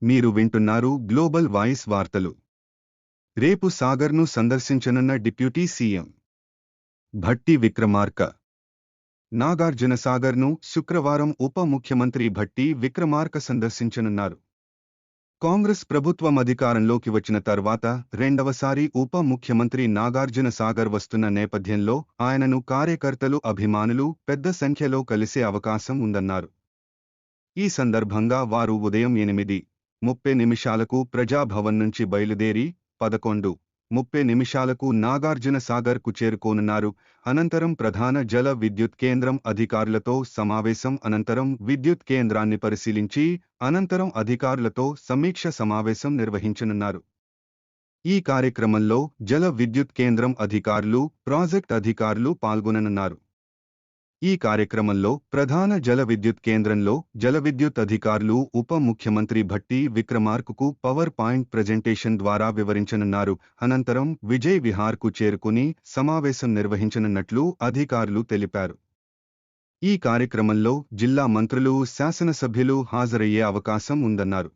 మీరు వింటున్నారు global voice వార్తలు. రేపు సాగర్ను సందర్శించనున్న డిప్యూటీ సీఎం భట్టి విక్రమార్క. నాగార్జున సాగర్ను శుక్రవారం ఉప ముఖ్యమంత్రి భట్టి విక్రమార్క సందర్శించనున్నారు. కాంగ్రెస్ ప్రభుత్వం అధికారంలోకి వచ్చిన తర్వాత రెండవసారి ఉప ముఖ్యమంత్రి నాగార్జున సాగర్ వస్తున్న నేపథ్యంలో ఆయనను కార్యకర్తలు, అభిమానులు పెద్ద సంఖ్యలో కలిసే అవకాశం ఉందన్నారు. ఈ సందర్భంగా వారు ఉదయం 8:30 ప్రజాభవన్ నుంచి బయలుదేరి 11:30 నాగార్జున సాగర్కు చేరుకోనున్నారు. అనంతరం ప్రధాన జల విద్యుత్ కేంద్రం అధికారులతో సమావేశం అనంతరం విద్యుత్ కేంద్రాన్ని పరిశీలించి అనంతరం అధికారులతో సమీక్ష సమావేశం నిర్వహించనున్నారు. ఈ కార్యక్రమంలో జల విద్యుత్ కేంద్రం అధికారులు, ప్రాజెక్ట్ అధికారులు పాల్గొననున్నారు. ఈ కార్యక్రమంలో ప్రధాన జల విద్యుత్ కేంద్రంలో జల విద్యుత్ అధికారులు ఉప ముఖ్యమంత్రి భట్టి విక్రమార్కకు పవర్ పాయింట్ ప్రెజెంటేషన్ ద్వారా వివరించనున్నారు. అనంతరం విజయ్ విహార్కు చేరుకుని సమావేశం నిర్వహించనున్నట్లు అధికారులు తెలిపారు. ఈ కార్యక్రమంలో జిల్లా మంత్రులు, శాసనసభ్యులు హాజరయ్యే అవకాశం ఉందన్నారు.